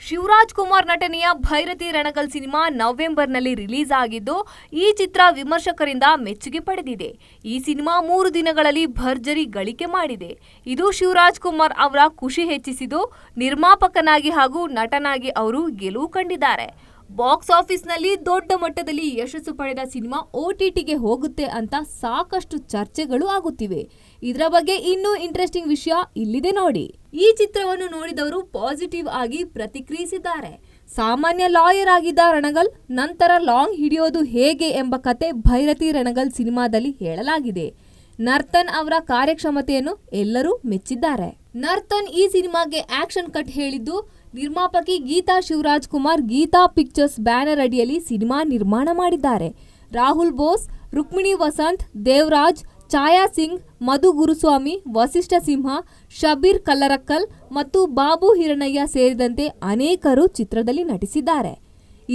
ಶಿವರಾಜ್ ಕುಮಾರ್ ನಟನೆಯ ಭೈರತಿ ರಣಗಲ್ ಸಿನಿಮಾ ನವೆಂಬರ್ನಲ್ಲಿ ರಿಲೀಸ್ ಆಗಿದ್ದು, ಈ ಚಿತ್ರ ವಿಮರ್ಶಕರಿಂದ ಮೆಚ್ಚುಗೆ ಪಡೆದಿದೆ. ಈ ಸಿನಿಮಾ 3 ದಿನಗಳಲ್ಲಿ ಭರ್ಜರಿ ಗಳಿಕೆ ಮಾಡಿದೆ. ಇದು ಶಿವರಾಜ್ ಕುಮಾರ್ ಅವರ ಖುಷಿ ಹೆಚ್ಚಿಸಿದ್ದು, ನಿರ್ಮಾಪಕನಾಗಿ ಹಾಗೂ ನಟನಾಗಿ ಅವರು ಗೆಲುವು ಕಂಡಿದ್ದಾರೆ. ಬಾಕ್ಸ್ ಆಫೀಸ್ನಲ್ಲಿ ದೊಡ್ಡ ಮಟ್ಟದಲ್ಲಿ ಯಶಸ್ಸು ಪಡೆದ ಸಿನಿಮಾ OTTಗೆ ಹೋಗುತ್ತೆ ಅಂತ ಸಾಕಷ್ಟು ಚರ್ಚೆಗಳು ಆಗುತ್ತಿವೆ. ಇದರ ಬಗ್ಗೆ ಇನ್ನೂ ಇಂಟ್ರೆಸ್ಟಿಂಗ್ ವಿಷಯ ಇಲ್ಲಿದೆ ನೋಡಿ. ಈ ಚಿತ್ರವನ್ನು ನೋಡಿದವರು ಪಾಸಿಟಿವ್ ಆಗಿ ಪ್ರತಿಕ್ರಿಯಿಸಿದ್ದಾರೆ. ಸಾಮಾನ್ಯ ಲಾಯರ್ ಆಗಿದ್ದ ರಣಗಲ್ ನಂತರ ಲಾಂಗ್ ಹಿಡಿಯೋದು ಹೇಗೆ ಎಂಬ ಕತೆ ಭೈರತಿ ರಣಗಲ್ ಸಿನಿಮಾದಲ್ಲಿ ಹೇಳಲಾಗಿದೆ. ನರ್ತನ್ ಅವರ ಕಾರ್ಯಕ್ಷಮತೆಯನ್ನು ಎಲ್ಲರೂ ಮೆಚ್ಚಿದ್ದಾರೆ. ನರ್ತನ್ ಈ ಸಿನಿಮಾಗೆ ಆಕ್ಷನ್ ಕಟ್ ಹೇಳಿದ್ದು, ನಿರ್ಮಾಪಕಿ ಗೀತಾ ಶಿವರಾಜ್ ಕುಮಾರ್ ಗೀತಾ ಪಿಕ್ಚರ್ಸ್ ಬ್ಯಾನರ್ ಅಡಿಯಲ್ಲಿ ಸಿನಿಮಾ ನಿರ್ಮಾಣ ಮಾಡಿದ್ದಾರೆ. ರಾಹುಲ್ ಬೋಸ್, ರುಕ್ಮಿಣಿ ವಸಂತ್, ದೇವರಾಜ್, ಛಾಯಾ ಸಿಂಗ್, ಮಧು ಗುರುಸ್ವಾಮಿ, ವಸಿಷ್ಠ ಸಿಂಹ, ಶಬೀರ್ ಕಲ್ಲರಕ್ಕಲ್ ಮತ್ತು ಬಾಬು ಹಿರಣಯ್ಯ ಸೇರಿದಂತೆ ಅನೇಕರು ಚಿತ್ರದಲ್ಲಿ ನಟಿಸಿದ್ದಾರೆ.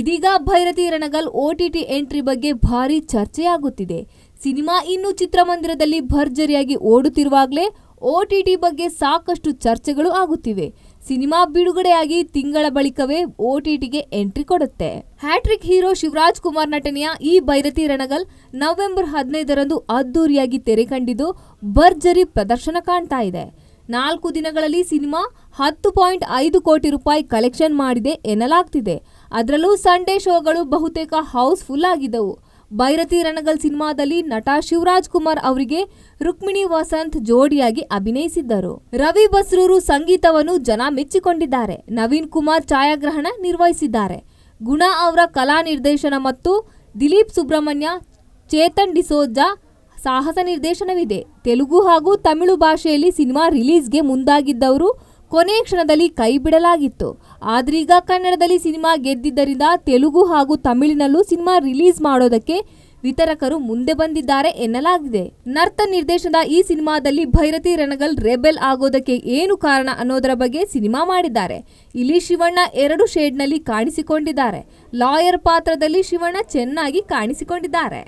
ಇದೀಗ ಭೈರತಿ ರಣಗಲ್ OTT ಎಂಟ್ರಿ ಬಗ್ಗೆ ಭಾರಿ ಚರ್ಚೆಯಾಗುತ್ತಿದೆ. ಸಿನಿಮಾ ಇನ್ನು ಚಿತ್ರಮಂದಿರದಲ್ಲಿ ಭರ್ಜರಿಯಾಗಿ ಓಡುತ್ತಿರುವಾಗಲೇ OTT ಬಗ್ಗೆ ಸಾಕಷ್ಟು ಚರ್ಚೆಗಳು ಆಗುತ್ತಿವೆ. ಸಿನಿಮಾ ಬಿಡುಗಡೆಯಾಗಿ ತಿಂಗಳ ಬಳಿಕವೇ OTTಗೆ ಎಂಟ್ರಿ ಕೊಡುತ್ತೆ. ಹ್ಯಾಟ್ರಿಕ್ ಹೀರೋ ಶಿವರಾಜ್ ಕುಮಾರ್ ನಟನೆಯ ಈ ಭೈರತಿ ರಣಗಲ್ ನವೆಂಬರ್ 15ರಂದು ಅದ್ದೂರಿಯಾಗಿ ತೆರೆ ಕಂಡಿದ್ದು, ಭರ್ಜರಿ ಪ್ರದರ್ಶನ ಕಾಣ್ತಾ ಇದೆ. 4 ದಿನಗಳಲ್ಲಿ ಸಿನಿಮಾ 10.5 ಕೋಟಿ ರೂಪಾಯಿ ಕಲೆಕ್ಷನ್ ಮಾಡಿದೆ ಎನ್ನಲಾಗ್ತಿದೆ. ಅದರಲ್ಲೂ ಸಂಡೇ ಶೋಗಳು ಬಹುತೇಕ ಹೌಸ್ಫುಲ್ ಆಗಿದ್ದವು. ಭೈರತಿ ರಣಗಲ್ ಸಿನಿಮಾದಲ್ಲಿ ನಟ ಶಿವರಾಜ್ ಕುಮಾರ್ ಅವರಿಗೆ ರುಕ್ಮಿಣಿ ವಸಂತ್ ಜೋಡಿಯಾಗಿ ಅಭಿನಯಿಸಿದ್ದರು. ರವಿ ಬಸ್ರೂರು ಸಂಗೀತವನ್ನು ಜನ ಮೆಚ್ಚಿಕೊಂಡಿದ್ದಾರೆ. ನವೀನ್ ಕುಮಾರ್ ಛಾಯಾಗ್ರಹಣ ನಿರ್ವಹಿಸಿದ್ದಾರೆ. ಗುಣ ಅವರ ಕಲಾ ನಿರ್ದೇಶನ ಮತ್ತು ದಿಲೀಪ್ ಸುಬ್ರಹ್ಮಣ್ಯ, ಚೇತನ್ ಡಿಸೋಜಾ ಸಾಹಸ ನಿರ್ದೇಶನವಿದೆ. ತೆಲುಗು ಹಾಗೂ ತಮಿಳು ಭಾಷೆಯಲ್ಲಿ ಸಿನಿಮಾ ರಿಲೀಸ್ಗೆ ಮುಂದಾಗಿದ್ದವರು ಕೊನೆ ಕ್ಷಣದಲ್ಲಿ ಕೈ ಬಿಡಲಾಗಿತ್ತು. ಆದ್ರೀಗ ಕನ್ನಡದಲ್ಲಿ ಸಿನಿಮಾ ಗೆದ್ದಿದ್ದರಿಂದ ತೆಲುಗು ಹಾಗೂ ತಮಿಳಿನಲ್ಲೂ ಸಿನಿಮಾ ರಿಲೀಸ್ ಮಾಡೋದಕ್ಕೆ ವಿತರಕರು ಮುಂದೆ ಬಂದಿದ್ದಾರೆ ಎನ್ನಲಾಗಿದೆ. ನರ್ತನ್ ನಿರ್ದೇಶನದ ಈ ಸಿನಿಮಾದಲ್ಲಿ ಭೈರತಿ ರಣಗಲ್ ರೆಬೆಲ್ ಆಗೋದಕ್ಕೆ ಏನು ಕಾರಣ ಅನ್ನೋದರ ಬಗ್ಗೆ ಸಿನಿಮಾ ಮಾಡಿದ್ದಾರೆ. ಇಲ್ಲಿ ಶಿವಣ್ಣ 2 ಶೇಡ್ನಲ್ಲಿ ಕಾಣಿಸಿಕೊಂಡಿದ್ದಾರೆ. ಲಾಯರ್ ಪಾತ್ರದಲ್ಲಿ ಶಿವಣ್ಣ ಚೆನ್ನಾಗಿ ಕಾಣಿಸಿಕೊಂಡಿದ್ದಾರೆ.